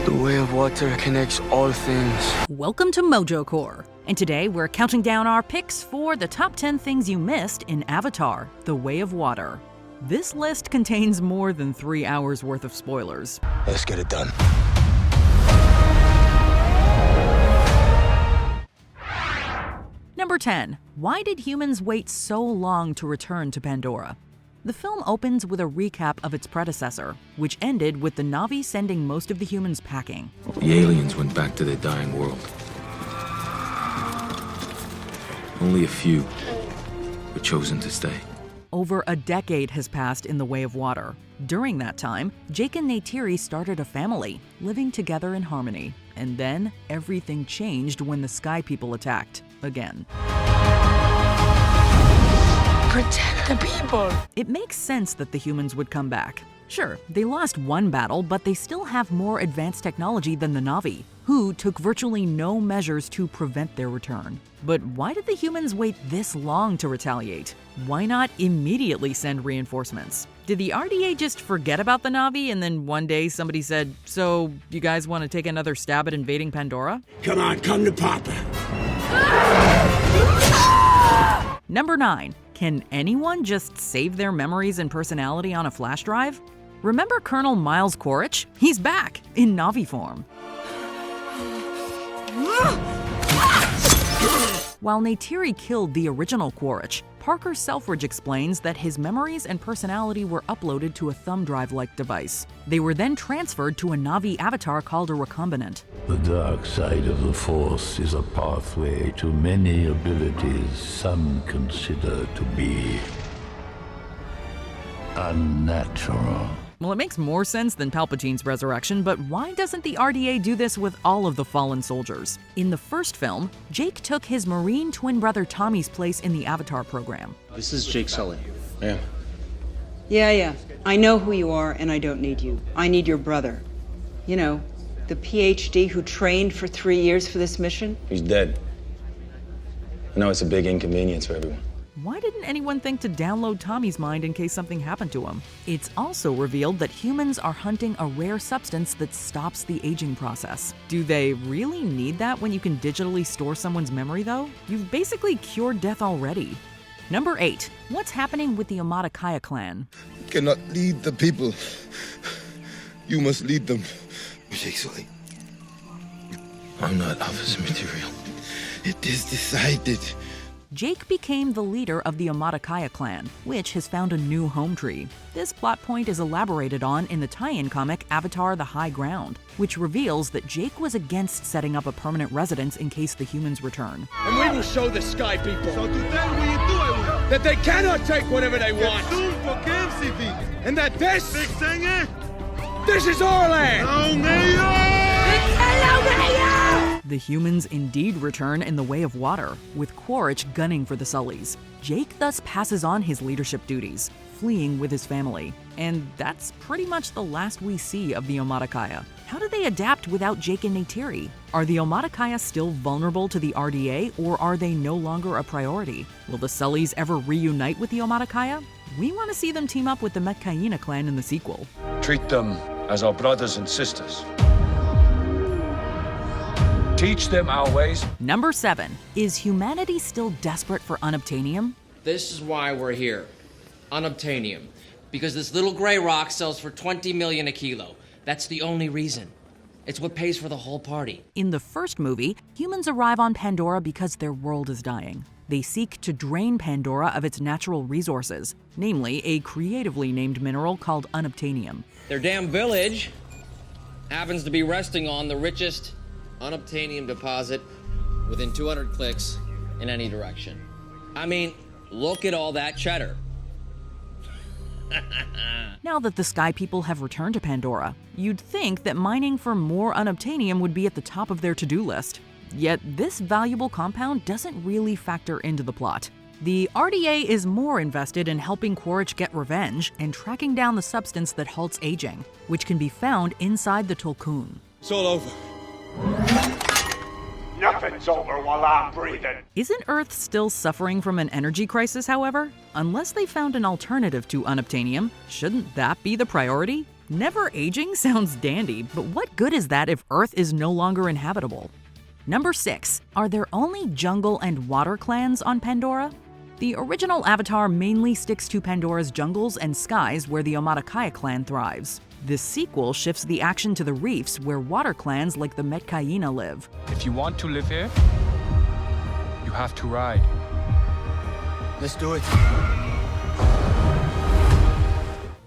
The way of water connects all things. Welcome to Mojo Core, and today we're counting down our picks for the top 10 things you missed in Avatar: The Way of Water. This list contains more than 3 hours worth of spoilers. Let's get it done. Number 10. Why did humans wait so long to return to Pandora? The film opens with a recap of its predecessor, which ended with the Na'vi sending most of the humans packing. The aliens went back to their dying world. Only a few were chosen to stay. Over a decade has passed in The Way of Water. During that time, Jake and Neytiri started a family, living together in harmony. And then, everything changed when the Sky People attacked, again. Protect the people! It makes sense that the humans would come back. Sure, they lost one battle, but they still have more advanced technology than the Na'vi, who took virtually no measures to prevent their return. But why did the humans wait this long to retaliate? Why not immediately send reinforcements? Did the RDA just forget about the Na'vi and then one day somebody said, "So, you guys want to take another stab at invading Pandora?" Come on, come to Papa. Number 9. Can anyone just save their memories and personality on a flash drive? Remember Colonel Miles Quaritch? He's back, in Na'vi form. While Neytiri killed the original Quaritch, Parker Selfridge explains that his memories and personality were uploaded to a thumb drive-like device. They were then transferred to a Na'vi avatar called a recombinant. The dark side of the Force is a pathway to many abilities some consider to be unnatural. Well, it makes more sense than Palpatine's resurrection, but why doesn't the RDA do this with all of the fallen soldiers? In the first film, Jake took his Marine twin brother Tommy's place in the Avatar program. This is Jake Sully. Ma'am. Yeah. I know who you are, and I don't need you. I need your brother. You know, the PhD who trained for 3 years for this mission. He's dead. I know it's a big inconvenience for everyone. Why didn't anyone think to download Tommy's mind in case something happened to him? It's also revealed that humans are hunting a rare substance that stops the aging process. Do they really need that when you can digitally store someone's memory, though? You've basically cured death already. Number 8. What's happening with the Omaticaya clan? You cannot lead the people. You must lead them. Jake, I'm not officer material. it is decided. Jake became the leader of the Omaticaya clan, which has found a new home tree. This plot point is elaborated on in the tie-in comic Avatar: The High Ground, which reveals that Jake was against setting up a permanent residence in case the humans return. And we will show the Sky People that they cannot take whatever they want. And that this is our land. The humans indeed return in The Way of Water, with Quaritch gunning for the Sullys. Jake thus passes on his leadership duties, fleeing with his family. And that's pretty much the last we see of the Omaticaya. How do they adapt without Jake and Neytiri? Are the Omaticaya still vulnerable to the RDA, or are they no longer a priority? Will the Sullys ever reunite with the Omaticaya? We want to see them team up with the Metkayina clan in the sequel. Treat them as our brothers and sisters. Teach them our ways. Number 7. Is humanity still desperate for unobtainium? This is why we're here. Unobtainium. Because this little gray rock sells for 20 million a kilo. That's the only reason. It's what pays for the whole party. In the first movie, humans arrive on Pandora because their world is dying. They seek to drain Pandora of its natural resources, namely a creatively named mineral called unobtainium. Their damn village happens to be resting on the richest unobtainium deposit within 200 clicks in any direction. I mean, look at all that cheddar. Now that the Sky People have returned to Pandora, you'd think that mining for more unobtainium would be at the top of their to-do list. Yet this valuable compound doesn't really factor into the plot. The RDA is more invested in helping Quaritch get revenge and tracking down the substance that halts aging, which can be found inside the Tulkun. It's all over. Nothing's over while I'm breathing. Isn't Earth still suffering from an energy crisis, however? Unless they found an alternative to unobtainium, shouldn't that be the priority? Never aging sounds dandy, but what good is that if Earth is no longer inhabitable? Number 6. Are there only jungle and water clans on Pandora? The original Avatar mainly sticks to Pandora's jungles and skies where the Omaticaya clan thrives. This sequel shifts the action to the reefs where water clans like the Unanswered live. If you want to live here, you have to ride. Let's do it.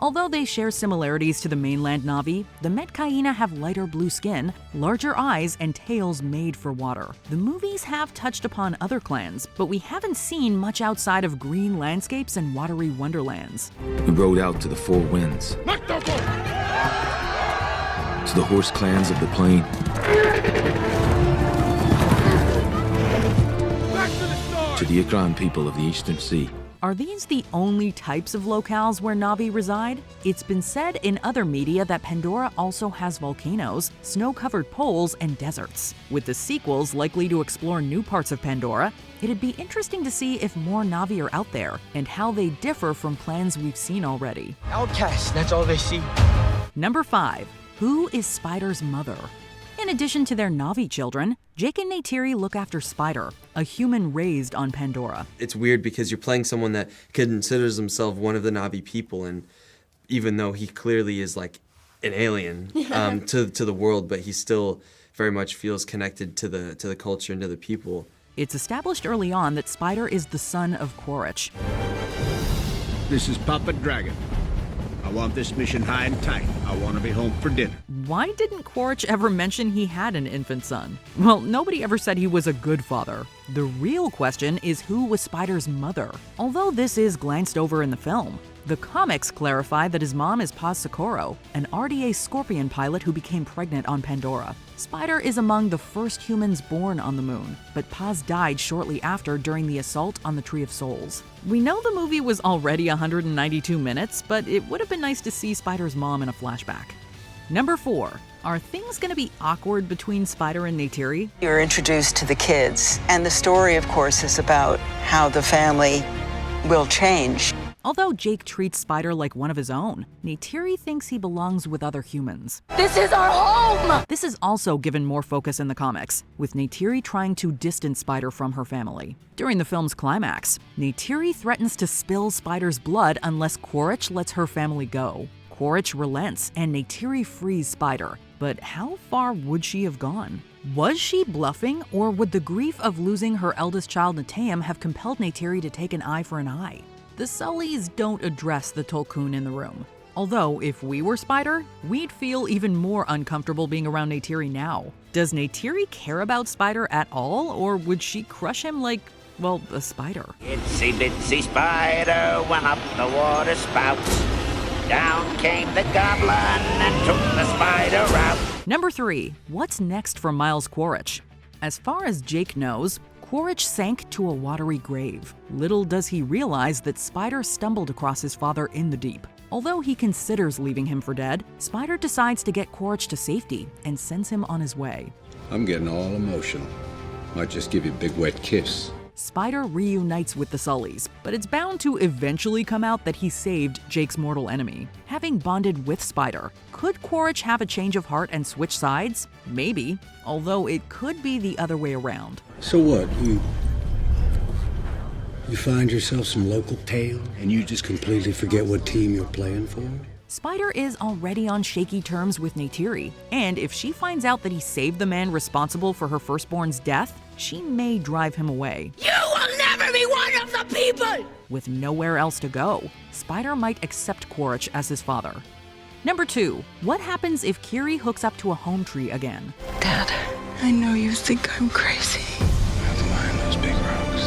Although they share similarities to the mainland Na'vi, the Unanswered have lighter blue skin, larger eyes, and tails made for water. The movies have touched upon other clans, but we haven't seen much outside of green landscapes and watery wonderlands. We rode out to the four winds, to the horse clans of the plain, to the Ikran people of the Eastern Sea. Are these the only types of locales where Na'vi reside? It's been said in other media that Pandora also has volcanoes, snow-covered poles, and deserts. With the sequels likely to explore new parts of Pandora, it'd be interesting to see if more Na'vi are out there and how they differ from clans we've seen already. Outcasts, that's all they see. Number 5. Who is Spider's mother? In addition to their Na'vi children, Jake and Neytiri look after Spider, a human raised on Pandora. It's weird because you're playing someone that considers himself one of the Na'vi people, and even though he clearly is like an alien to the world, but he still very much feels connected to the culture and to the people. It's established early on that Spider is the son of Quaritch. This is Puppet Dragon. I want this mission high and tight. I want to be home for dinner. Why didn't Quaritch ever mention he had an infant son? Well, nobody ever said he was a good father. The real question is who was Spider's mother? Although this is glanced over in the film, the comics clarify that his mom is Paz Socorro, an RDA Scorpion pilot who became pregnant on Pandora. Spider is among the first humans born on the moon, but Paz died shortly after during the assault on the Tree of Souls. We know the movie was already 192 minutes, but it would have been nice to see Spider's mom in a flashback. Number 4. Are things going to be awkward between Spider and Neytiri? You're introduced to the kids, and the story, of course, is about how the family will change. Although Jake treats Spider like one of his own, Neytiri thinks he belongs with other humans. This is our home! This is also given more focus in the comics, with Neytiri trying to distance Spider from her family. During the film's climax, Neytiri threatens to spill Spider's blood unless Quaritch lets her family go. Quaritch relents and Neytiri frees Spider, but how far would she have gone? Was she bluffing, or would the grief of losing her eldest child Natayam have compelled Neytiri to take an eye for an eye? The Sullys don't address the Tolkun in the room. Although, if we were Spider, we'd feel even more uncomfortable being around Neytiri now. Does Neytiri care about Spider at all, or would she crush him like, well, a spider? Itsy bitsy spider went up the water spout. Down came the goblin and took the spider out. Number 3. What's next for Miles Quaritch? As far as Jake knows, Quaritch sank to a watery grave. Little does he realize that Spider stumbled across his father in the deep. Although he considers leaving him for dead, Spider decides to get Quaritch to safety and sends him on his way. I'm getting all emotional. Might just give you a big wet kiss. Spider reunites with the Sullys, but it's bound to eventually come out that he saved Jake's mortal enemy. Having bonded with Spider, could Quaritch have a change of heart and switch sides? Maybe, although it could be the other way around. So what, you find yourself some local tale and you just completely forget what team you're playing for? Spider is already on shaky terms with Neytiri, and if she finds out that he saved the man responsible for her firstborn's death, she may drive him away. You will never be one of the people! With nowhere else to go, Spider might accept Quaritch as his father. Number 2. What happens if Kiri hooks up to a home tree again? Dad, I know you think I'm crazy. I have to mind those big rocks.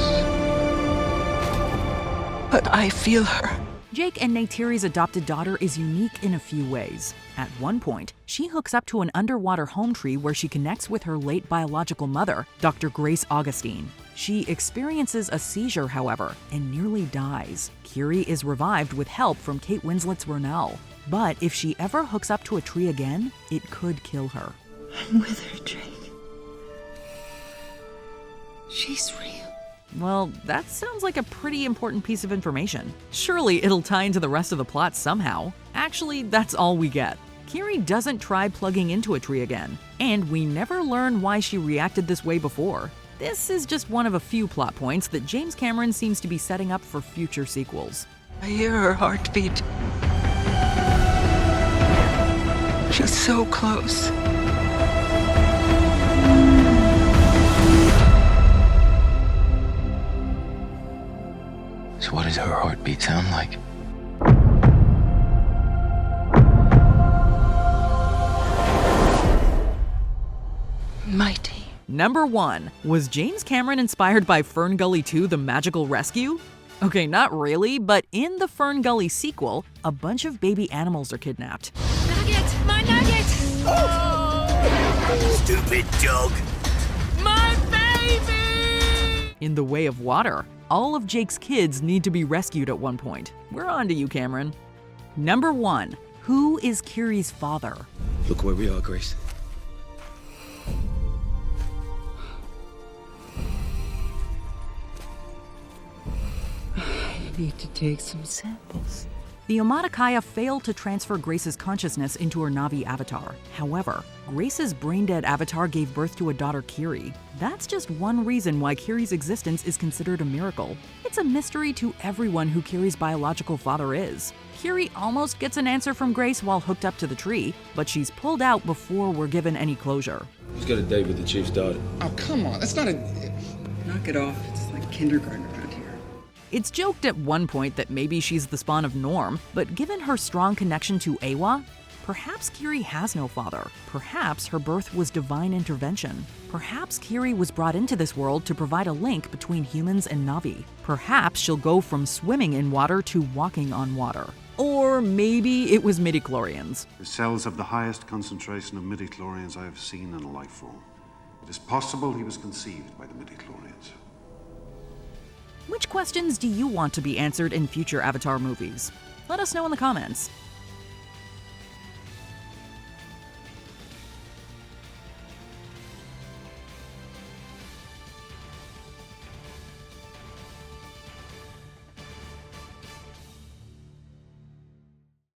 But I feel her. Jake and Neytiri's adopted daughter is unique in a few ways. At one point, she hooks up to an underwater home tree where she connects with her late biological mother, Dr. Grace Augustine. She experiences a seizure, however, and nearly dies. Kiri is revived with help from Kate Winslet's Ronell. But if she ever hooks up to a tree again, it could kill her. I'm with her, Jake. She's real. Well, that sounds like a pretty important piece of information. Surely it'll tie into the rest of the plot somehow. Actually, that's all we get. Kiri doesn't try plugging into a tree again, and we never learn why she reacted this way before. This is just one of a few plot points that James Cameron seems to be setting up for future sequels. I hear her heartbeat. She's so close. So what does her heartbeat sound like? Mighty. Number 1. Was James Cameron inspired by Fern Gully 2: The Magical Rescue? Okay, not really, but in the Fern Gully sequel, a bunch of baby animals are kidnapped. Nugget! My nugget! Oh! Stupid dog! My baby! In The Way of Water, all of Jake's kids need to be rescued at one point. We're on to you, Cameron. Number 1. Who is Kiri's father? Look where we are, Grace. I need to take some samples. The Omaticaya failed to transfer Grace's consciousness into her Na'vi avatar. However, Grace's brain-dead avatar gave birth to a daughter, Kiri. That's just one reason why Kiri's existence is considered a miracle. It's a mystery to everyone who Kiri's biological father is. Kiri almost gets an answer from Grace while hooked up to the tree, but she's pulled out before we're given any closure. Who's got a date with the chief's daughter? Oh, come on. That's not a... Knock it off. It's like kindergarten around here. It's joked at one point that maybe she's the spawn of Norm, but given her strong connection to Awa, perhaps Kiri has no father. Perhaps her birth was divine intervention. Perhaps Kiri was brought into this world to provide a link between humans and Na'vi. Perhaps she'll go from swimming in water to walking on water. Or maybe it was midichlorians. The cells have the highest concentration of midichlorians I have seen in a life form. It is possible he was conceived by the midichlorians. Which questions do you want to be answered in future Avatar movies? Let us know in the comments.